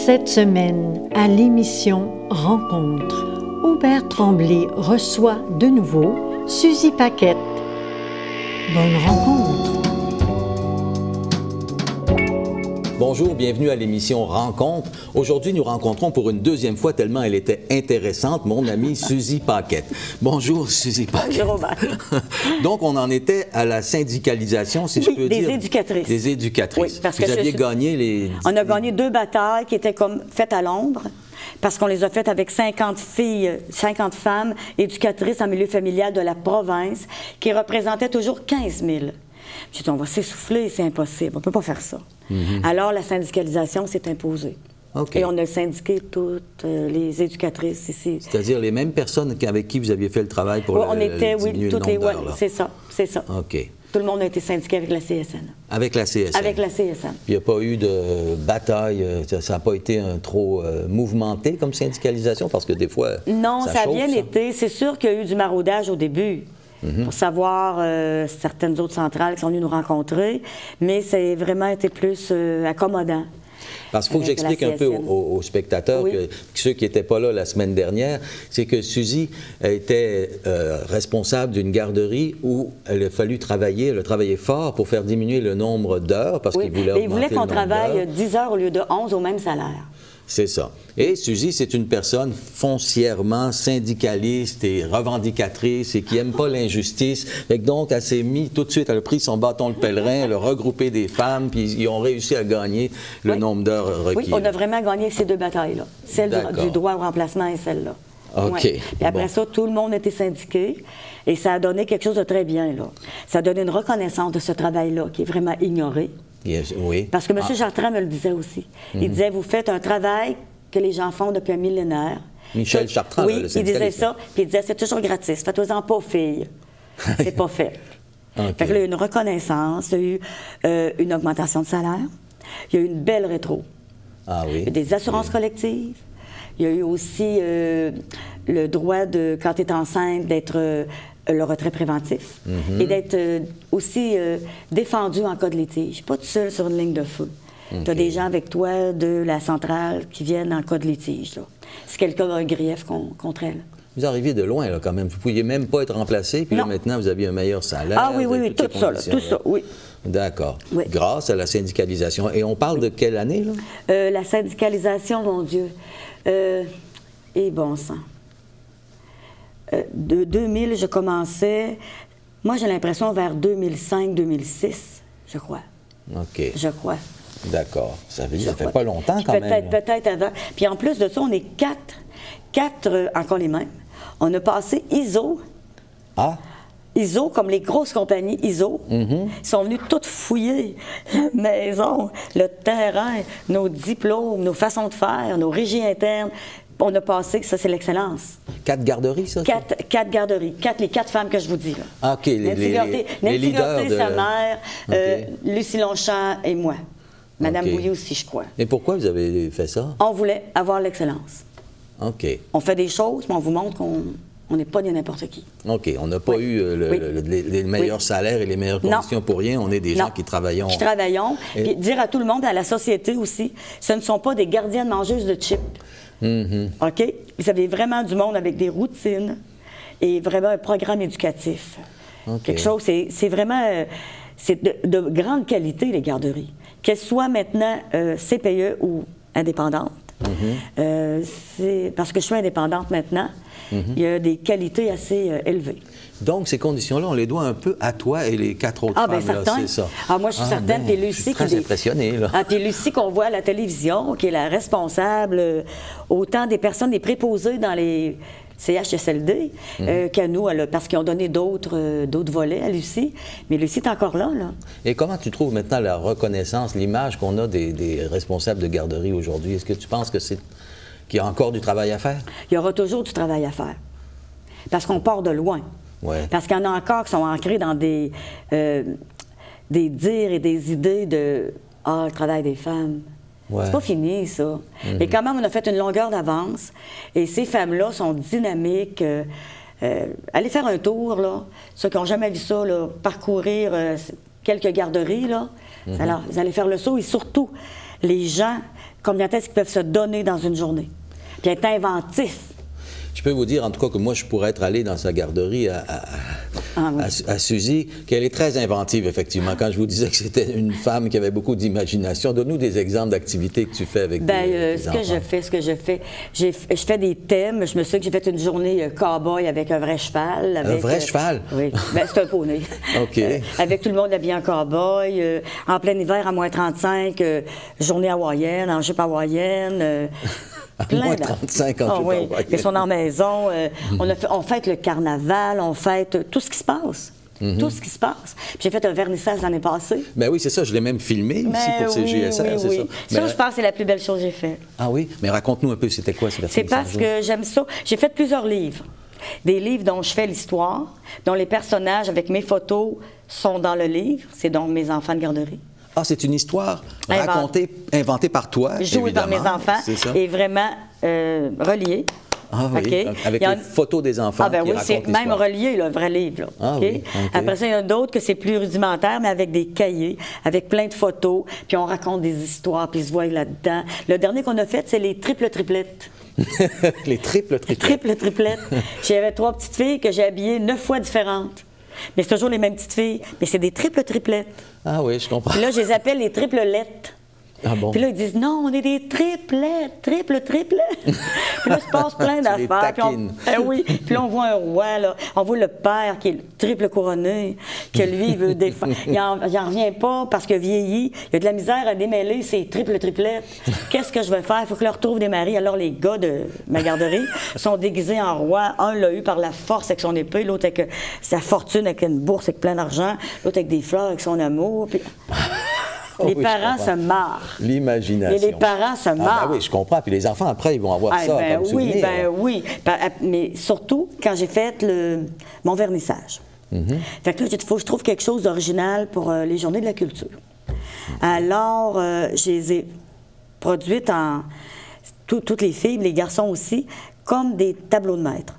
Cette semaine, à l'émission Rencontre, Aubert Tremblay reçoit de nouveau Suzy Paquette. Bonne rencontre! Bonjour, bienvenue à l'émission Rencontre. Aujourd'hui, nous rencontrons pour une deuxième fois, tellement elle était intéressante, mon amie Suzy Paquette. Bonjour, Suzy Paquette. Bonjour, Robert. Donc, on en était à la syndicalisation, si je peux dire. Des éducatrices. Des éducatrices. Oui, parce que vous aviez gagné les... On a gagné 2 batailles qui étaient comme faites à l'ombre, parce qu'on les a faites avec 50 filles, 50 femmes éducatrices en milieu familial de la province, qui représentaient toujours 15 000. J'ai dit, on va s'essouffler, c'est impossible, on ne peut pas faire ça. Alors, la syndicalisation s'est imposée. Okay. Et on a syndiqué toutes les éducatrices ici. C'est-à-dire les mêmes personnes avec qui vous aviez fait le travail pour on était, diminuer toutes le les, nombre d'heures, c'est ça, c'est ça. OK. Tout le monde a été syndiqué avec la CSN. Avec la CSN? Avec la CSN. Il n'y a pas eu de bataille, ça n'a pas été trop mouvementé comme syndicalisation, parce que des fois, non, ça a bien ça. été. C'est sûr qu'il y a eu du maraudage au début. Pour savoir certaines autres centrales qui sont venues nous rencontrer, mais ça a vraiment été plus accommodant. Parce qu'il faut que j'explique un peu aux spectateurs, que ceux qui n'étaient pas là la semaine dernière, c'est que Suzy était responsable d'une garderie où il a fallu travailler, elle a travaillé fort pour faire diminuer le nombre d'heures, parce qu'il voulait augmenter le nombre d'heures. Il voulait qu'on travaille 10 heures au lieu de 11 au même salaire. C'est ça. Et Suzy, c'est une personne foncièrement syndicaliste et revendicatrice et qui n'aime pas l'injustice. Et donc, elle s'est mise tout de suite, elle a pris son bâton de pèlerin, elle a regroupé des femmes, puis ils ont réussi à gagner le nombre d'heures requis. Oui, on a vraiment gagné ces 2 batailles-là. Celle du droit au remplacement et celle-là. OK. Ouais. Et après ça, tout le monde était syndiqué et ça a donné quelque chose de très bien, là. Ça a donné une reconnaissance de ce travail-là qui est vraiment ignoré. Yes, oui. Parce que M. Chartrand me le disait aussi. Il disait, vous faites un travail que les gens font depuis un millénaire. Michel Chartrand, oui, le il disait ça, puis il disait, c'est toujours gratis, faites-en pas aux filles. C'est pas fait. Okay. Fait que là, il y a eu une reconnaissance, il y a eu une augmentation de salaire, il y a eu une belle rétro. Ah oui. Il y a eu des assurances collectives, il y a eu aussi le droit de, quand tu es enceinte, d'être... le retrait préventif et d'être aussi défendu en cas de litige. Pas tout seul sur une ligne de feu. Tu as des gens avec toi de la centrale qui viennent en cas de litige. Là. Si quelqu'un a un grief contre elle. Vous arrivez de loin, là, quand même. Vous ne pouviez même pas être remplacé, puis là, maintenant, vous aviez un meilleur salaire. Ah oui, tout ça, oui. D'accord. Oui. Grâce à la syndicalisation. Et on parle de quelle année, là? La syndicalisation, mon Dieu. Et bon sang. De 2000, je commençais, moi j'ai l'impression vers 2005-2006, je crois. OK. Je crois. D'accord. Ça fait pas longtemps quand même. Peut-être avant. Puis en plus de ça, on est quatre encore les mêmes. On a passé ISO. Ah! ISO, comme les grosses compagnies ISO, sont venus toutes fouiller la maison, le terrain, nos diplômes, nos façons de faire, nos régies internes. On a passé, ça c'est l'excellence. 4 garderies, ça? 4 garderies. Les 4 femmes que je vous dis. Là. Ah, OK. Les leaders Nancy de... sa mère, Lucie Longchamp et moi. Madame Bouilly aussi, je crois. Et pourquoi vous avez fait ça? On voulait avoir l'excellence. OK. On fait des choses, mais on vous montre qu'on n'est pas de n'importe qui. OK. On n'a pas eu les meilleurs salaires et les meilleures conditions pour rien. On est des gens qui travaillons. Qui travaillons. Puis dire à tout le monde, à la société aussi, ce ne sont pas des gardiennes mangeuses de chips. OK? Vous avez vraiment du monde avec des routines et vraiment un programme éducatif. Quelque chose, c'est vraiment... c'est de grande qualité, les garderies. Qu'elles soient maintenant CPE ou indépendantes. Parce que je suis indépendante maintenant, il y a des qualités assez élevées. Donc, ces conditions-là, on les doit un peu à toi et les 4 autres femmes, là, c'est ça? Ah, moi, je suis certaine. Puis Lucie, je suis très impressionnée, là. Ah, puis Lucie, qu'on voit à la télévision, qui est la responsable autant des personnes, des préposés dans les CHSLD, qu'à nous, parce qu'ils ont donné d'autres volets à Lucie. Mais Lucie est encore là. Et comment tu trouves maintenant la reconnaissance, l'image qu'on a des responsables de garderie aujourd'hui? Est-ce que tu penses qu'il y a encore du travail à faire? Il y aura toujours du travail à faire. Parce qu'on part de loin. Ouais. Parce qu'il y en a encore qui sont ancrés dans des dires et des idées de « Ah, le travail des femmes ». C'est pas fini, ça. Et quand même, on a fait une longueur d'avance. Et ces femmes-là sont dynamiques. Allez faire un tour, là. Ceux qui n'ont jamais vu ça, là, parcourir quelques garderies, là. Alors, vous allez faire le saut. Et surtout, les gens combien est-ce qu'ils peuvent se donner dans une journée, puis être inventifs. Je peux vous dire, en tout cas, que moi, je pourrais être allé dans sa garderie à Suzy, qu'elle est très inventive, effectivement. Quand je vous disais que c'était une femme qui avait beaucoup d'imagination, donne-nous des exemples d'activités que tu fais avec tes ce enfants. que je fais, je fais des thèmes. Je me souviens que j'ai fait une journée cow-boy avec un vrai cheval. Un vrai cheval? Oui, c'est un poney. OK. Avec tout le monde habillé en cow-boy, en plein hiver à moins 35, journée hawaïenne, en jupe hawaïenne. À moins 35 ans, oui. Ils sont en maison. On fête le carnaval, on fête tout ce qui se passe. Tout ce qui se passe. J'ai fait un vernissage l'année passée. Ben oui, c'est ça. Je l'ai même filmé ici pour CJSR, c'est ça. Ça, je pense que c'est la plus belle chose que j'ai faite. Ah oui? Mais raconte-nous un peu, c'était quoi ce vernissage? C'est parce que j'aime ça. J'ai fait plusieurs livres. Des livres dont je fais l'histoire, dont les personnages avec mes photos sont dans le livre. C'est donc mes enfants de garderie. Ah, c'est une histoire inventée par toi, jouée par mes enfants et vraiment reliée. Ah oui, okay. Avec les photos des enfants qui racontent l'histoire. C'est même relié, le vrai livre. Là. Ah, okay? Oui. Après ça, il y en a d'autres que c'est plus rudimentaire, mais avec des cahiers, avec plein de photos, puis on raconte des histoires, puis ils se voient là-dedans. Le dernier qu'on a fait, c'est les triples-triplettes. Les triples-triplettes. Triples-triplettes. J'avais 3 petites filles que j'ai habillées 9 fois différentes. Mais c'est toujours les mêmes petites filles. Mais c'est des triples-triplettes. Ah oui, je comprends. Puis là, je les appelle les triplelettes. Ah bon? Puis là, ils disent, non, on est des triplettes, triplettes. Puis là, il se passe plein d'affaires. Oui. Puis là, on voit un roi, là. On voit le père qui est le triple couronné, que lui, il veut défendre. Il n'en revient pas parce qu'il a vieilli. Il a de la misère à démêler ses triplettes. Qu'est-ce que je vais faire? Il faut que je leur trouve des maris. Alors, les gars de ma garderie sont déguisés en roi. Un l'a eu par la force avec son épée, l'autre avec sa fortune, avec une bourse avec plein d'argent, l'autre avec des fleurs, avec son amour. Puis... Les parents se marrent. L'imagination. Et les parents se marrent. Ben oui, je comprends. Puis les enfants, après, ils vont avoir ça comme souvenir. Oui. Mais surtout, quand j'ai fait mon vernissage. Fait que là, il faut que je trouve quelque chose d'original pour les Journées de la culture. Alors, je les ai produites toutes les filles, les garçons aussi, comme des tableaux de maître.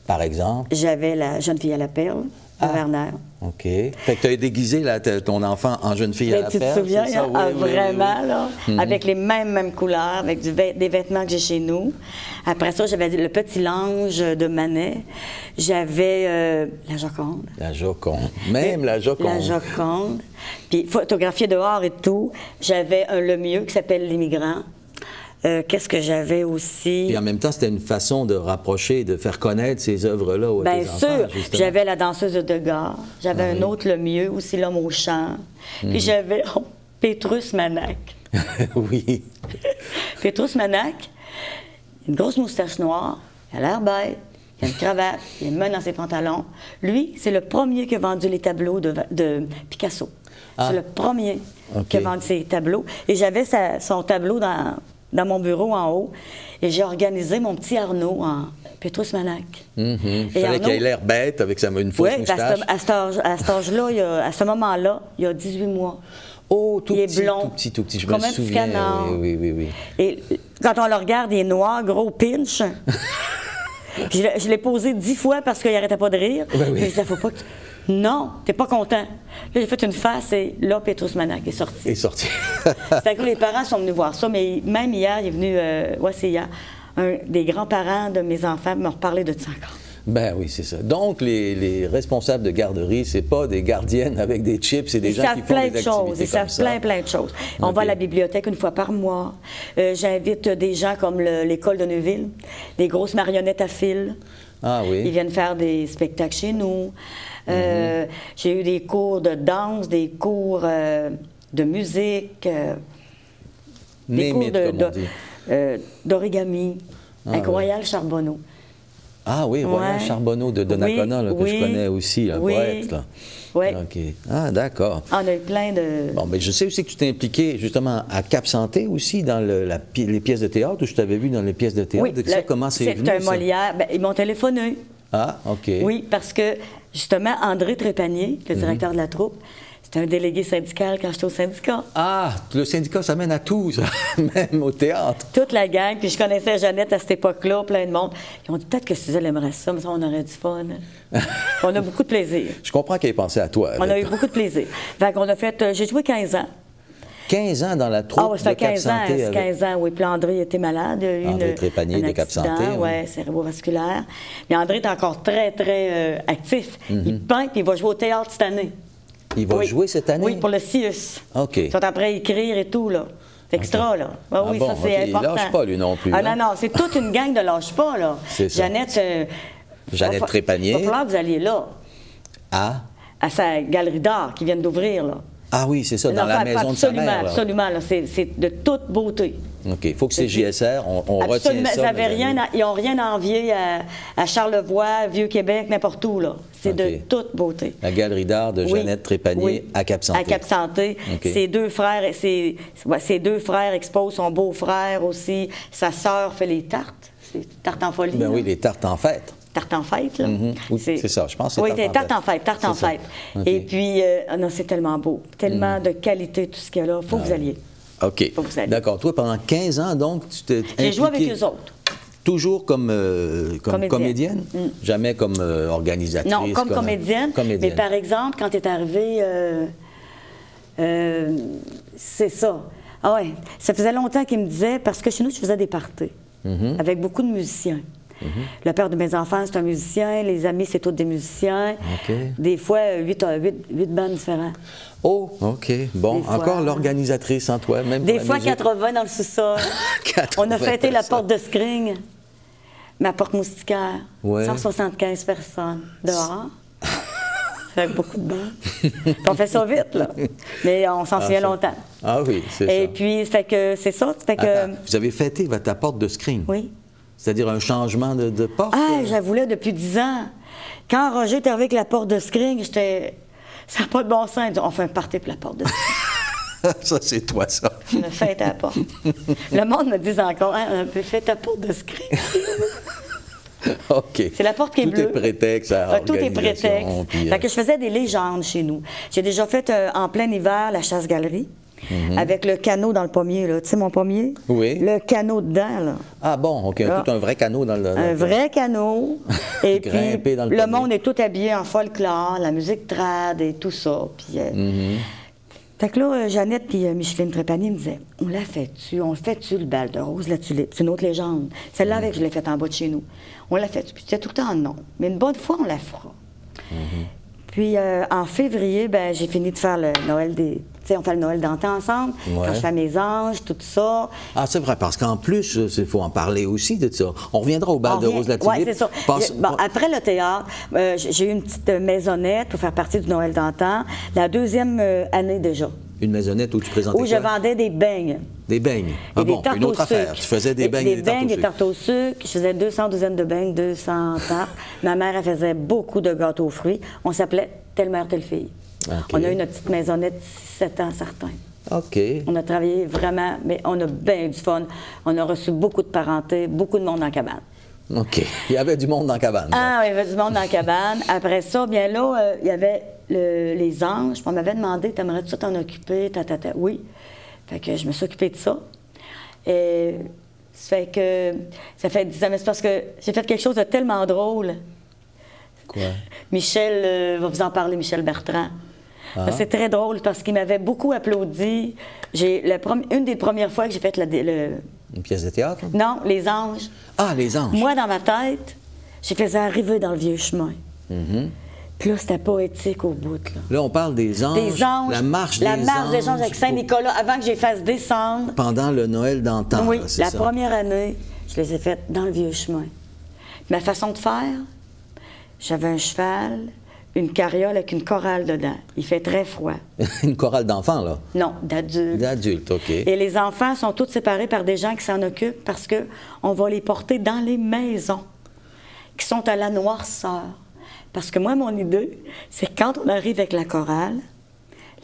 Par exemple? J'avais la jeune fille à la perle, de Werner. OK. Fait que tu as déguisé ton enfant en jeune fille à la perle, tu te souviens, ça? Vraiment, là, avec les mêmes couleurs, avec des vêtements que j'ai chez nous. Après ça, j'avais le petit l'ange de Manet. J'avais la Joconde. La Joconde. Même la Joconde. La Joconde. Puis photographié dehors et tout. J'avais un Le Mieux qui s'appelle L'Immigrant. Qu'est-ce que j'avais aussi? Et en même temps, c'était une façon de rapprocher, de faire connaître ces œuvres-là aux tes enfants. Bien sûr. J'avais La Danseuse de Degas. J'avais un autre Le Mieux, aussi L'Homme au champ. Puis j'avais Pétrus Manac. Oui. Pétrus Manac, une grosse moustache noire, il a l'air bête, il a une cravate, il a une main dans ses pantalons. Lui, c'est le premier qui a vendu les tableaux de Picasso. C'est le premier qui a vendu ses tableaux. Et j'avais son tableau dans mon bureau en haut. Et j'ai organisé mon petit Arnaud en Pétrus Manac. Il fallait qu'il ait l'air bête avec une fausse moustache. Oui, à cet âge-là, à ce moment-là, il y a 18 mois. Oh, tout il petit, est blond, tout petit, je me souviens. Comme un petit canard. Oui. Et quand on le regarde, il est noir, gros pinch. Puis je l'ai posé 10 fois parce qu'il n'arrêtait pas de rire. Oui. Je disais, faut pas que non, t'es pas content. Là, j'ai fait une face et là, Pétrus Manac est sorti. Il est sorti. C'est que les parents sont venus voir ça, mais même hier, il est venu, c'est hier, un des grands-parents de mes enfants me reparler de ça encore. Ben oui, c'est ça. Donc, les responsables de garderie, c'est pas des gardiennes avec des chips, c'est des gens qui font des activités comme ça. Ils savent plein de choses. On va à la bibliothèque une fois par mois. J'invite des gens comme l'école de Neuville, des grosses marionnettes à fil. Ah oui. Ils viennent faire des spectacles chez nous. J'ai eu des cours de danse, des cours de musique, des cours d'origami avec Royal Charbonneau. Ah oui, Royal Charbonneau de Donnacona, que je connais aussi, un poète. Là. Oui. OK. Ah, d'accord. On a eu plein de... Bon, mais je sais aussi que tu t'es impliqué justement à Cap Santé aussi, dans les pièces de théâtre, où je t'avais vu dans les pièces de théâtre. Oui, comment c'est venu, c'est un Molière. Ben, ils m'ont téléphoné. Ah, OK. Oui, parce que justement, André Trépanier, le directeur de la troupe, c'était un délégué syndical quand j'étais au syndicat. Ah, le syndicat, ça mène à tout, ça, même au théâtre. Toute la gang, puis je connaissais Jeannette à cette époque-là, plein de monde. Ils ont dit peut-être que Suzelle aimerait ça, mais ça, on aurait du fun. On a beaucoup de plaisir. Je comprends qu'elle ait pensé à toi. On a eu beaucoup de plaisir. Fait qu'on a fait, j'ai joué 15 ans. 15 ans dans la troupe Ah, ça fait de Cap 15 ans, Santé. c'est 15 ans, oui. Puis André était malade. Il a eu André Trépanier un de Cap accident, Santé, oui. ouais, cérébrovasculaire. Mais André est encore très, très actif. Il peint, puis il va jouer au théâtre cette année. Il va jouer cette année? Oui, pour le CIUS. OK. Ils sont en train d'écrire et tout, là. C'est extra, là. Ah, oui, bon, ça, c'est OK. important. Il lâche pas, lui, non plus. Ah, hein? non, c'est toute une gang de lâche pas, là. C'est ça. Jeannette Trépanier. Il va falloir que vous alliez là, Ah? à sa galerie d'art qui vient d'ouvrir, là. Ah oui, c'est ça, dans Non, la maison de sa absolument, mère. Là. absolument, là. C'est de toute beauté. OK. Il faut que c'est JSR, on retient Absolument, ça. ils n'ont rien à envier à Charlevoix, Vieux-Québec, n'importe où, là. C'est OK. de toute beauté. La galerie d'art de Jeannette Trépanier Oui. à Cap Santé. À Cap Santé. OK. Ses deux frères exposent, son beau-frère aussi. Sa sœur fait les tartes. C'est tarte en folie. Ben là. oui, les tartes en fête. Tarte en fête, là. Oui, c'est ça, je pense que c'est oui, tarte en tarte en C'est ça. fête. OK. Et puis, non, c'est tellement beau. Tellement de qualité, tout ce qu'il y a là. Il faut que vous alliez. OK. Faut que vous alliez. D'accord. Toi, pendant 15 ans, donc, tu t'es J'ai joué avec impliquée eux autres. toujours comme comédienne? Jamais comme organisatrice? Non, comme comédienne. Mais par exemple, quand tu es arrivée, c'est ça. Ah ouais, ça faisait longtemps qu'il me disait, parce que chez nous, je faisais des parties avec beaucoup de musiciens. Le père de mes enfants, c'est un musicien. Les amis, c'est tous des musiciens. OK. Des fois, 8 bandes différents. Oh, OK. Bon, Des fois. encore l'organisatrice en toi, même Des pour la fois, musique. 80 dans le sous-sol. 80 On a fêté la personnes. porte de Scring, ma porte moustiquaire. Ouais. 175 personnes dehors. Avec beaucoup de bandes. Puis on fait ça vite, là. Mais on s'en souvient longtemps. Ah oui, c'est ça. Et puis, fait que c'est ça. Fait que, Attends, vous avez fêté ta porte de screen? oui. C'est-à-dire un changement de porte? Ah, j'avoue là depuis 10 ans. Quand Roger était avec la porte de Scring, j'étais. Ça n'a pas de bon sens. Il dit, on fait un party pour la porte de Scring. Ça, c'est toi, ça. On a fait à la porte. Le monde me dit encore, hein, on a fait ta porte de Scring. OK. C'est la porte qui est bleue. Tout est prétexte à Tout est organisation, prétexte. puis, Fait que je faisais des légendes chez nous. J'ai déjà fait en plein hiver la chasse-galerie avec le canot dans le pommier. Là. Tu sais mon pommier? Oui. Le canot dedans. Là. Ah bon, OK. Là. Tout un vrai canot dans le... Un vrai canot. Et puis, Grimper dans le le pommier. monde est tout habillé en folklore, la musique trad et tout ça. Puis, fait que là, Jeannette puis Micheline Trépanier me disaient, on l'a fait-tu? On fait-tu le bal de rose, la tulipe? C'est une autre légende. Celle-là, avec, je l'ai faite en bas de chez nous. On l'a fait-tu? Puis c'était tout le temps non. Mais une bonne fois, on la fera. Puis en février, ben, j'ai fini de faire le Noël des... Tu sais, on fait le Noël d'antan ensemble, Ouais. quand je fais mes anges, tout ça. Ah, c'est vrai, parce qu'en plus, il faut en parler aussi de ça. On reviendra au bal de Rose la Oui, Tulipe. c'est ça. Bon, après le théâtre, j'ai eu une petite maisonnette pour faire partie du Noël d'antan. La deuxième année déjà, Une maisonnette où tu présentais où je quoi? vendais des beignes. Des beignes. Ah Et des bon, tartes une autre au affaire. sucre. Tu faisais des beignes et des tartes au et sucre. tartes au sucre. Je faisais 200 douzaines de beignes, 200 tartes. Ma mère, elle faisait beaucoup de gâteaux aux fruits. On s'appelait Telle mère, telle fille. OK. On a eu notre petite maisonnette 7 ans certains. OK. On a travaillé vraiment, mais on a bien du fun. On a reçu beaucoup de parentés, beaucoup de monde en cabane. OK. Il y avait du monde dans la cabane. Ah, il y avait du monde dans la cabane. Après ça, bien là, il y avait les anges. On m'avait demandé, t'aimerais-tu t'en occuper? Oui. Fait que je me suis occupée de ça. Et ça fait 10 ans. Mais c'est parce que j'ai fait quelque chose de tellement drôle. Quoi? Michel va vous en parler, Michel Bertrand. Ah. C'est très drôle parce qu'il m'avait beaucoup applaudi. Une des premières fois que j'ai fait Une pièce de théâtre? Non, les anges. Ah, les anges. Moi, dans ma tête, j'ai fait arriver dans le vieux chemin. Puis là, c'était poétique au bout. Là. Là, on parle des anges. Des anges. La marche des anges avec Saint-Nicolas, avant que je les fasse descendre. pendant le Noël d'antan. Oui, là, c'est la ça. première année, je les ai faites dans le vieux chemin. Ma façon de faire, j'avais un cheval, une carriole avec une chorale dedans. Il fait très froid. Une chorale d'enfants, là. Non, d'adultes. D'adultes, OK. Et les enfants sont tous séparés par des gens qui s'en occupent parce qu'on va les porter dans les maisons qui sont à la noirceur. Parce que moi, mon idée, c'est que quand on arrive avec la chorale,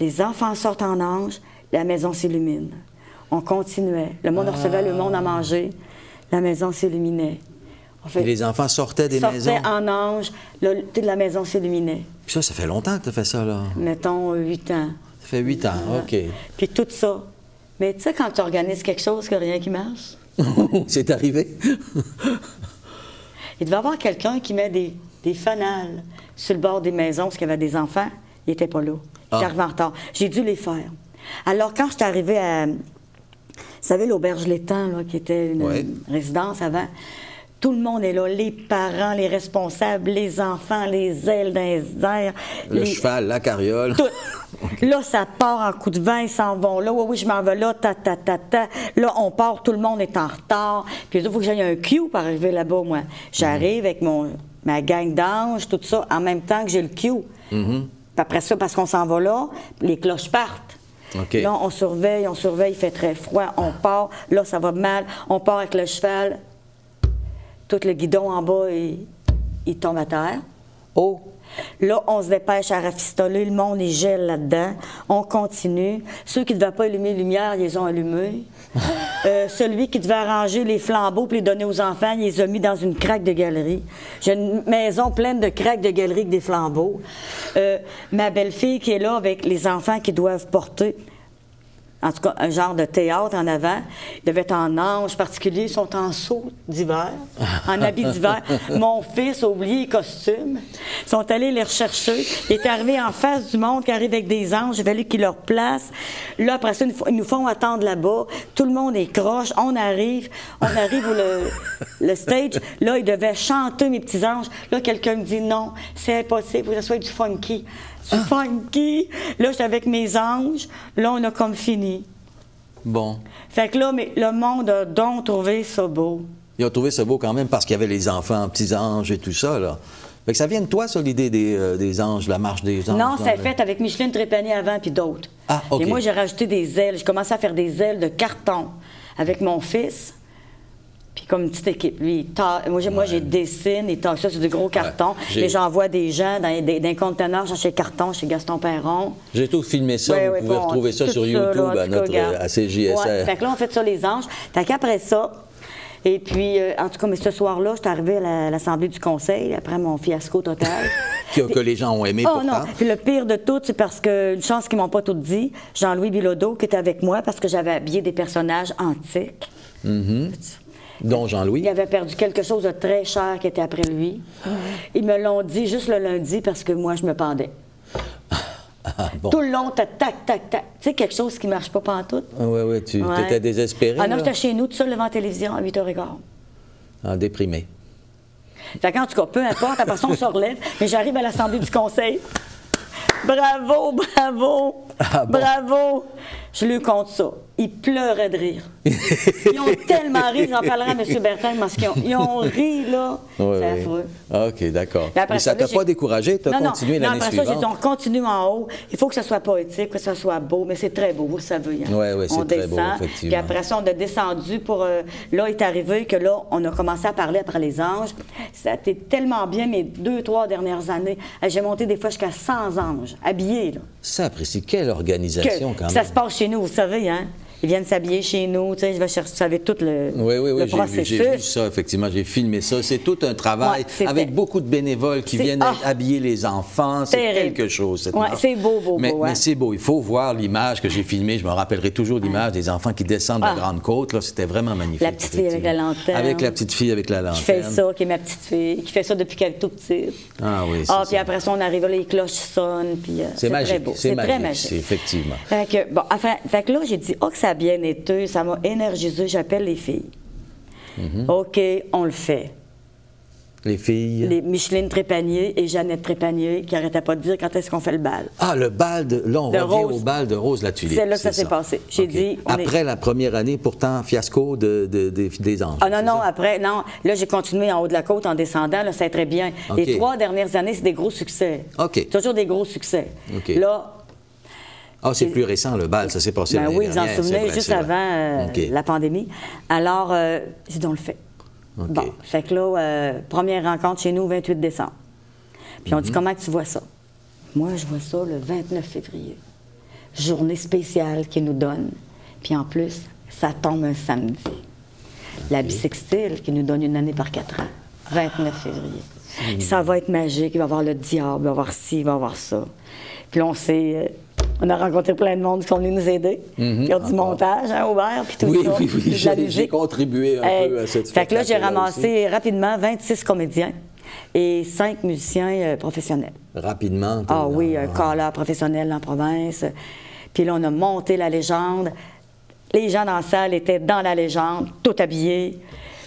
les enfants sortent en ange, la maison s'illumine. On continuait. Le monde recevait le monde à manger, la maison s'illuminait. Et les enfants sortaient des maisons. Sortaient en ange, la maison s'illuminait. Puis ça fait longtemps que tu as fait ça, là. Mettons 8 ans. Ça fait 8 ans, OK. Puis tout ça. Mais tu sais, quand tu organises quelque chose, qu'il n'y a rien qui marche, C'est arrivé? il devait y avoir quelqu'un qui met des fanales sur le bord des maisons parce qu'il y avait des enfants. Il n'était pas là. Il était arrivé en retard. J'ai dû les faire. Alors, quand je suis arrivée à, vous savez, l'Auberge L'Étang, là, qui était une résidence avant, tout le monde est là, les parents, les responsables, les enfants, les ailes dans les airs. Le cheval, la carriole. Tout. Là, ça part en coup de vent, ils s'en vont là. Oui, oui, je m'en vais là, ta, ta, ta, ta. Là, on part, tout le monde est en retard. Puis il faut que j'aille un queue pour arriver là-bas, moi. J'arrive avec ma gang d'anges, tout ça, en même temps que j'ai le queue. Puis après ça, parce qu'on s'en va là, les cloches partent. Okay. Là, on surveille, il fait très froid, on part. Là, ça va mal, on part avec le cheval. Tout le guidon en bas, il tombe à terre. Oh! Là, on se dépêche à rafistoler, le monde, il gèle là-dedans. On continue. Ceux qui ne devaient pas allumer les lumières, ils les ont allumés. Celui qui devait arranger les flambeaux pour les donner aux enfants, il les a mis dans une craque de galerie. J'ai une maison pleine de craques de galerie avec des flambeaux. Ma belle-fille qui est là avec les enfants qui doivent porter, en tout cas, un genre de théâtre en avant. Ils devaient être en ange particulier, ils sont en saut d'hiver, en habit d'hiver. Mon fils a oublié les costumes. Ils sont allés les rechercher. Il est arrivé en face du monde qui arrive avec des anges. Il fallait qu'ils leur placent. Là, après ça, ils nous font attendre là-bas. Tout le monde est croche. On arrive où le stage. Là, ils devaient chanter mes petits anges. Là, quelqu'un me dit non, c'est impossible, il faut que ce soit du funky. Funky. Là, j'étais avec mes anges. Là, on a comme fini. Bon. Fait que là, mais le monde a donc trouvé ça beau. Ils ont trouvé ça beau quand même parce qu'il y avait les enfants, petits anges et tout ça, là. Fait que ça vient de toi, ça, l'idée des anges, la marche des anges? Non, c'est fait avec Micheline Trépanier avant puis d'autres. Ah, OK. Et moi, j'ai rajouté des ailes. J'ai commencé à faire des ailes de carton avec mon fils. Puis comme une petite équipe. Lui, moi, j'ai dessine, il taille ça sur du gros cartons. Et j'envoie des gens dans des conteneurs, chez Carton, chez Gaston Perron. J'ai tout filmé ça. Vous pouvez retrouver ça sur YouTube à CJSR. Ouais. Fait que là, on fait ça, les anges. Fait qu'après ça, et puis, en tout cas, mais ce soir-là, je suis arrivée à l'Assemblée du Conseil, après mon fiasco total. Que les gens ont aimé pourtant. Non. Puis le pire de tout, c'est parce que, une chance qu'ils m'ont pas tout dit, Jean-Louis Bilodeau, qui était avec moi, parce que j'avais habillé des personnages antiques. Dont Jean-Louis. Il avait perdu quelque chose de très cher qui était après lui. Ils me l'ont dit juste le lundi parce que moi, je me pendais. Bon. Tout le long, tac, tac, tac. Tu sais, quelque chose qui ne marche pas pantoute. Oui, tu étais désespéré. Ah non, j'étais chez nous, tout seul devant la télévision à 8h15. Ah, déprimé. Fait qu'en tout cas, peu importe, après ça, on se relève, mais j'arrive à l'Assemblée du Conseil. Bravo, bravo, bravo. Je lui compte ça. Ils pleuraient de rire. Ils ont tellement ri, j'en parlerai à M. Bertin, parce qu'ils ont ri, là. C'est affreux. OK, d'accord. Mais ça t'a pas découragé? Tu as continué l'année suivante? Après ça, on continue en haut. Il faut que ce soit poétique, que ce soit beau, mais c'est très beau, vous le savez. Hein? Oui, c'est très beau, effectivement. Puis après ça, on a descendu pour... là, est arrivé que là, on a commencé à parler après les anges. Ça a été tellement bien, mes 2-3 dernières années. J'ai monté des fois jusqu'à 100 anges, habillés, là. Ça apprécie. Quelle organisation, quand même. Ça se passe chez nous, vous savez, hein? Ils viennent s'habiller chez nous, tu sais, je vais chercher, vous savez, tout le processus. J'ai vu ça, effectivement, j'ai filmé ça. C'est tout un travail avec beaucoup de bénévoles qui viennent habiller les enfants. C'est quelque chose. Oui, c'est beau. Mais c'est beau. Il faut voir l'image que j'ai filmée. Je me rappellerai toujours l'image des enfants qui descendent la Grande Côte. C'était vraiment magnifique. La petite fille avec la lanterne. Avec la petite fille avec la lanterne. Qui fait ça, qui est ma petite fille, qui fait ça depuis qu'elle est tout petite. Ah oui, c'est puis après ça, on arrive là, les cloches sonnent, puis c'est très beau. C'est très magique, effectivement. Fait que là, j'ai dit, que ça a bien été, ça m'a énergisé, j'appelle les filles. OK, on le fait. Les filles? Les Micheline Trépanier et Jeannette Trépanier qui n'arrêtaient pas de dire quand est-ce qu'on fait le bal. Ah, le bal de... Là, on revient au bal de Rose la Tulipe. C'est là que ça s'est passé. J'ai dit... Après la première année, pourtant, fiasco des anges. Ah non, après, non. Là, j'ai continué en haut de la côte en descendant, là, c'est très bien. Les 3 dernières années, c'est des gros succès. OK. Toujours des gros succès. OK. Là... Ah, c'est plus récent, le bal, ça s'est passé l'année oui, dernière. vous en souvenez, juste avant la pandémie. Alors, j'ai dit, on le fait. Okay. Bon, fait que là, première rencontre chez nous, 28 décembre. Puis on dit, comment tu vois ça? Moi, je vois ça le 29 février. Journée spéciale qu'ils nous donnent. Puis en plus, ça tombe un samedi. La bisextile qui nous donne une année par 4 ans. 29 février. Ça va être magique, il va y avoir le diable, il va y avoir ci, il va y avoir ça. Puis là, on a rencontré plein de monde qui sont venus nous aider. Qui ont du montage, hein, Aubert, puis tout ça. Oui, j'ai contribué un peu à cette Fait que là, j'ai ramassé rapidement 26 comédiens et 5 musiciens professionnels. Rapidement? Oui, un caleur professionnel en province. Puis là, on a monté la légende. Les gens dans la salle étaient dans la légende, tout habillés.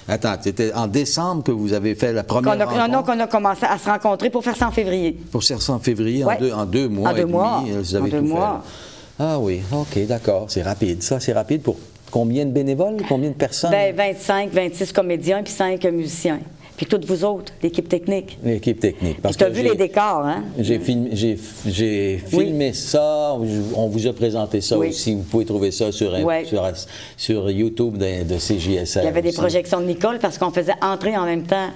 Attends, c'était en décembre que vous avez fait la première rencontre? Non, qu'on a commencé à se rencontrer pour faire ça en février. Pour faire ça en février, ouais. en deux mois en 2 mois. Vous avez en 2 tout mois. fait. Ah oui, OK, d'accord. C'est rapide. Ça, c'est rapide pour combien de bénévoles? Combien de personnes? Bien, 25, 26 comédiens puis 5 musiciens. Puis toutes vous autres, l'équipe technique. L'équipe technique. Parce tu as que vu les décors, hein? J'ai filmé ça, on vous a présenté ça aussi. Vous pouvez trouver ça sur YouTube de CJSR. Il y avait des aussi. projections de Nicole parce qu'on faisait entrer en même temps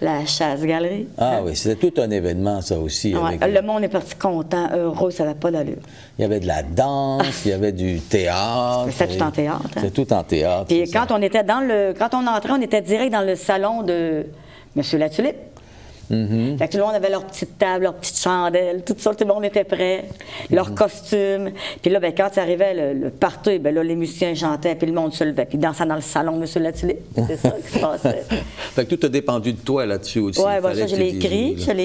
la chasse-galerie. Ah oui, c'était tout un événement, ça aussi. Ouais, le monde est parti content, heureux, ça n'avait pas d'allure. Il y avait de la danse, il y avait du théâtre. C'était tout en théâtre. Hein? C'était tout en théâtre. Puis quand on entrait, on était direct dans le salon de M. Latulippe. Fait que tout le monde avait leur petite table, leur petite chandelle, tout ça, tout le monde était prêt, leur costume. Puis là, ben, quand ça arrivait le party, ben là, les musiciens chantaient, puis le monde se levait, puis dansait dans le salon, M. Latulippe. C'est ça qui se passait. Fait que tout a dépendu de toi là-dessus aussi. Oui, ben, ça, je l'ai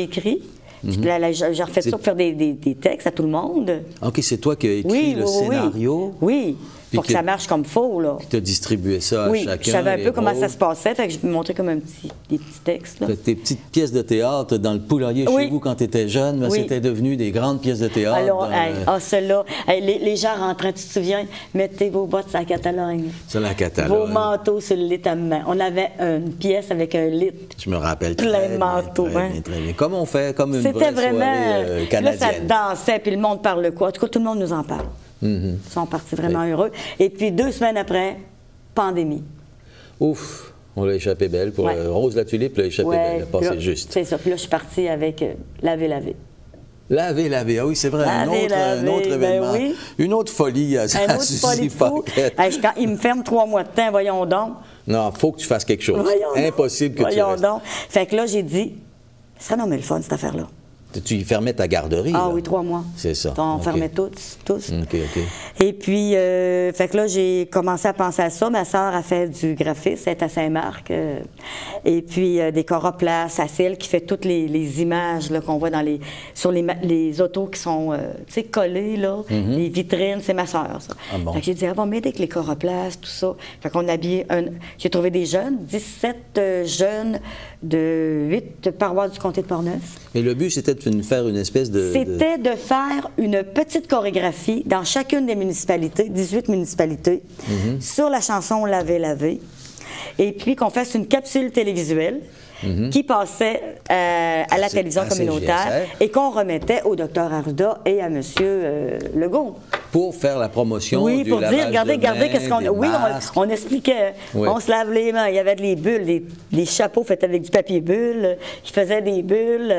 écrit. Puis là, j'ai refait ça pour faire des textes à tout le monde. OK, c'est toi qui as écrit le scénario? Oui. Pour que ça marche comme faux, là. Puis tu as distribué ça à chacun. Oui, je savais un peu comment ça se passait, fait que je me montrais comme des petits textes, là. Fait que tes petites pièces de théâtre dans le poulailler chez vous quand tu étais jeune, ben, c'était devenu des grandes pièces de théâtre. Alors, ceux-là, les gens rentrant, tu te souviens, mettez vos bottes sur la Catalogne. Sur la Catalogne. Vos manteaux sur le lit à main. On avait une pièce avec un lit. Je me rappelle plein de manteaux. Très bien. Comme on fait, comme une vraie vraiment, soirée canadienne. Là, ça dansait, puis le monde parle quoi. En tout cas, tout le monde nous en parle. Ils sont partis vraiment heureux. Et puis 2 semaines après, pandémie. Ouf, on l'a échappé belle. Pour Rose Latulippe, l'a échappé belle. Elle a passé juste. C'est ça. Puis là, je suis partie avec Laver. Laver. Ah oui, c'est vrai. Un autre événement. Oui. Une autre folie à Une autre folie de fou. Quand il me ferme 3 mois de temps, voyons donc. Non, il faut que tu fasses quelque chose. Impossible que tu restes. Voyons donc. Fait que là, j'ai dit, ça non mais le fun, cette affaire-là. Tu y fermais ta garderie? Ah là. oui, 3 mois. C'est ça. On fermait tous. OK. Et puis, fait que là, j'ai commencé à penser à ça. Ma soeur a fait du graphisme, elle est à Saint-Marc. Et puis, des coroplaces, c'est elle qui fait toutes les images qu'on voit sur les autos qui sont collées, là, les vitrines, c'est ma soeur, ça. Ah bon. Fait que j'ai dit, elle va m'aider avec les coroplaces, tout ça. Fait qu'on a habillé j'ai trouvé des jeunes, 17 jeunes de 8 paroisses du comté de Portneuf. Et le but, c'était de faire une espèce de... C'était de faire une petite chorégraphie dans chacune des municipalités, 18 municipalités, sur la chanson Laver. Et puis qu'on fasse une capsule télévisuelle qui passait à la télévision communautaire et qu'on remettait au Dr Arruda et à M. Legault. Pour faire la promotion du pour dire, regardez qu'est-ce qu'on... Oui, on expliquait. Oui. On se lave les mains. Il y avait des bulles, des chapeaux faits avec du papier bulle, qui faisaient des bulles,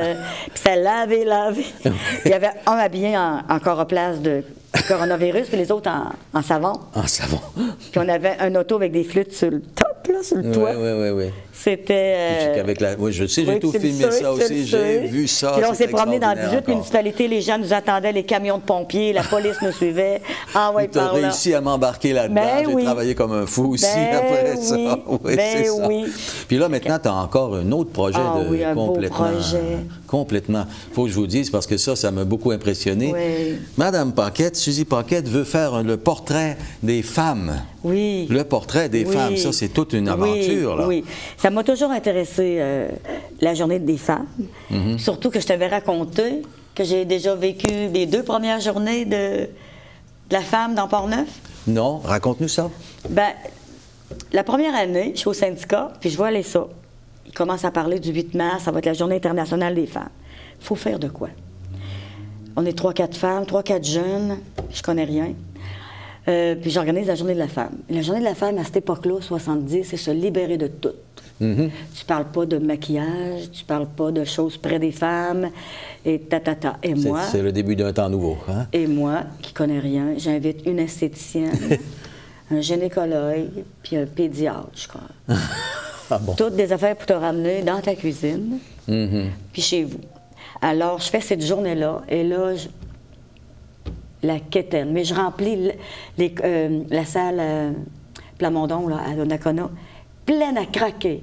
puis ça lavait. Il y avait un habillé en coroplace de coronavirus, puis les autres en savon. En savon. Puis on avait un auto avec des flûtes sur le top, là, sur le toit. Oui. C'était... Oui, je sais, j'ai tout filmé ça aussi, j'ai vu ça. Puis là, on s'est promené dans 18 municipalités, les gens nous attendaient, les camions de pompiers, la police nous suivait. Ah ouais, tu as réussi à m'embarquer là-dedans, j'ai travaillé comme un fou aussi après ça. Oui, c'est ça. Puis là, maintenant, tu as encore un autre projet un beau projet. Complètement. Il faut que je vous dise, parce que ça m'a beaucoup impressionné. Oui. Madame Paquette, Suzy Paquette veut faire le portrait des femmes. Oui. Le portrait des femmes, ça, c'est toute une aventure. Là. Oui, ça m'a toujours intéressé, la journée des femmes. Surtout que je t'avais raconté que j'ai déjà vécu les 2 premières journées de la femme dans Portneuf. Non, raconte-nous ça. Bien, la première année, je suis au syndicat, puis je vois aller ça. Ils commencent à parler du 8 mars, ça va être la journée internationale des femmes. Il faut faire de quoi? On est 3-4 femmes, 3-4 jeunes, je connais rien. Puis j'organise la journée de la femme. Et la journée de la femme, à cette époque-là, 70, c'est se libérer de tout. Tu parles pas de maquillage, tu parles pas de choses près des femmes, et ta. Et moi... C'est le début d'un temps nouveau, hein? Et moi, qui connais rien, j'invite une esthéticienne, un gynécologue, puis un pédiatre, je crois. Ah bon? Toutes des affaires pour te ramener dans ta cuisine, puis chez vous. Alors, je fais cette journée-là, et là, la quétaine. Mais je remplis la salle Plamondon, là, à Donnacona, pleine à craquer.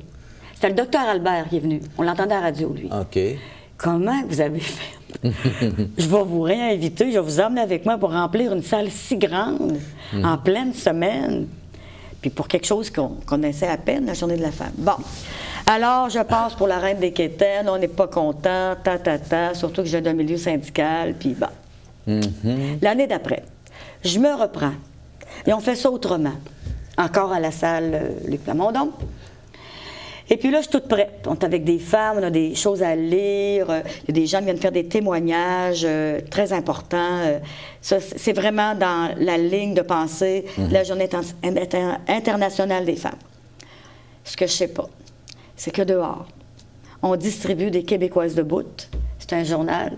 C'était le docteur Albert qui est venu. On l'entendait à la radio, lui. OK. Comment vous avez fait Je vais vous réinviter, je vais vous emmener avec moi pour remplir une salle si grande, en pleine semaine. Puis pour quelque chose qu'on connaissait à peine, la Journée de la femme. Bon. Alors, je passe pour la reine des quétaines, on n'est pas content, surtout que je viens d'un milieu syndical, puis bon. L'année d'après, je me reprends. Et on fait ça autrement. Encore à la salle Luc Plamondon. Et puis là, je suis toute prête. On est avec des femmes, on a des choses à lire, il y a des gens qui viennent faire des témoignages très importants. Ça, c'est vraiment dans la ligne de pensée de la Journée internationale des femmes. Ce que je sais pas, c'est que dehors, on distribue des Québécoises debout. C'est un journal.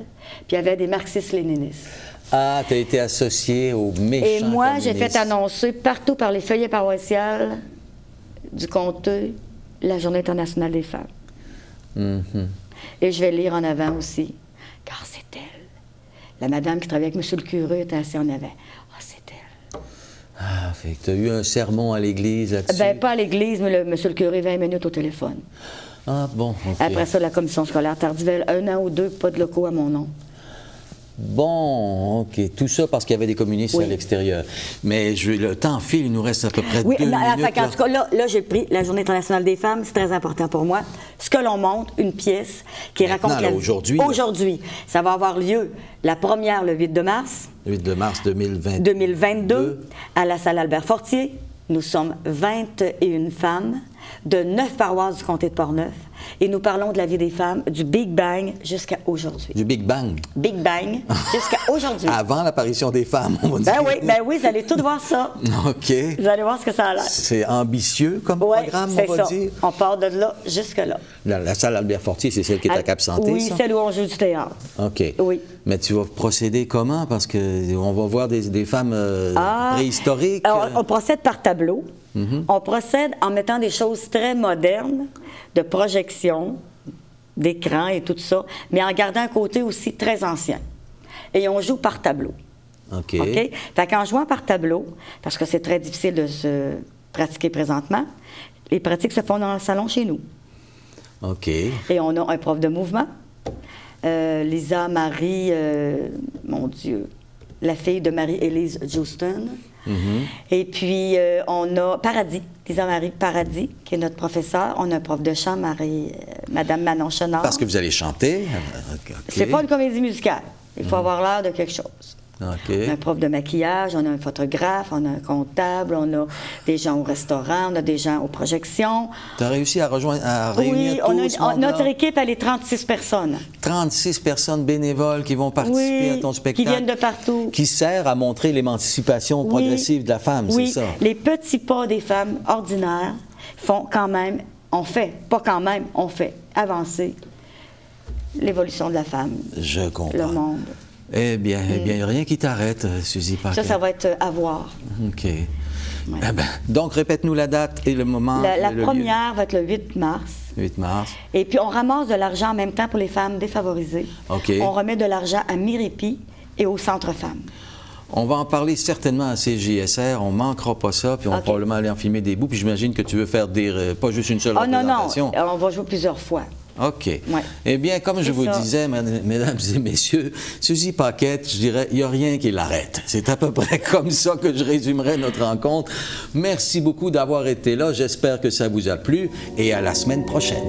Puis il y avait des marxistes-léninistes. Ah, tu as été associée aux méchants Et moi, communistes. j'ai fait annoncer partout par les feuillets paroissiales du comté la Journée internationale des femmes. Et je vais lire en avant aussi, car c'est elle. La madame qui travaillait avec M. le curé était assise en avant. Ah, c'est elle. Ah, fait que tu as eu un sermon à l'église là-dessus? Ben, pas à l'église, mais M. le curé, 20 minutes au téléphone. Ah, bon, OK. Après ça, la commission scolaire tardive, 1 an ou 2, pas de locaux à mon nom. Bon, OK. Tout ça parce qu'il y avait des communistes à l'extérieur. Mais le temps file, il nous reste à peu près 2 minutes. En tout cas, là j'ai pris la Journée internationale des femmes, c'est très important pour moi. Ce que l'on montre, une pièce qui raconte la vie. Aujourd'hui. Aujourd'hui. Ça va avoir lieu, la première, le 8 de mars. 8 de mars 2022, à la salle Albert Fortier. Nous sommes 21 femmes de 9 paroisses du comté de Portneuf et nous parlons de la vie des femmes du Big Bang jusqu'à aujourd'hui. Du Big Bang? Big Bang jusqu'à aujourd'hui. Avant l'apparition des femmes, on va dire. Ben oui, vous allez tout voir ça. OK. Vous allez voir ce que ça a l'air. C'est ambitieux comme programme, on va dire. On part de là jusque-là. La salle Albert Fortier, c'est celle qui est à Cap-Santé, oui, ça? celle où on joue du théâtre. OK. Oui. Mais tu vas procéder comment? Parce qu'on va voir des femmes préhistoriques. Alors, on procède par tableau. On procède en mettant des choses très modernes, de projection, d'écran et tout ça, mais en gardant un côté aussi très ancien. Et on joue par tableau. OK. OK? Fait qu'en jouant par tableau, parce que c'est très difficile de se pratiquer présentement, les pratiques se font dans le salon chez nous. OK. Et on a un prof de mouvement, Lisa Marie, mon Dieu, la fille de Marie-Élise Houston. Et puis, on a Paradis, Lisa Marie Paradis, qui est notre professeur. On a un prof de chant, Madame Manon Chenard. Parce que vous allez chanter. Okay. C'est pas une comédie musicale. Il faut avoir l'air de quelque chose. OK. On a un prof de maquillage, on a un photographe, on a un comptable, on a des gens au restaurant, on a des gens aux projections. Tu as réussi à réunir oui, tout ce monde-là? Notre équipe, elle est 36 personnes. 36 personnes bénévoles qui vont participer à ton spectacle. Qui viennent de partout. Qui sert à montrer l'émancipation progressive de la femme, c'est ça? Les petits pas des femmes ordinaires font quand même, on fait avancer l'évolution de la femme. Je comprends. Le monde. Eh bien, rien qui t'arrête, Suzy Paquet. Ça va être à voir. OK. Ouais. Eh ben, donc, répète-nous la date et le moment. La première va être le 8 mars. 8 mars. Et puis, on ramasse de l'argent en même temps pour les femmes défavorisées. OK. On remet de l'argent à Miripi et au Centre Femmes. On va en parler certainement à CJSR, on manquera pas ça, puis on va probablement aller en filmer des bouts, puis j'imagine que tu veux faire pas juste une seule représentation. Non, on va jouer plusieurs fois. OK. Ouais. Eh bien, comme je vous disais, mesdames et messieurs, Suzy Paquette, je dirais, il n'y a rien qui l'arrête. C'est à peu près comme ça que je résumerai notre rencontre. Merci beaucoup d'avoir été là. J'espère que ça vous a plu et à la semaine prochaine.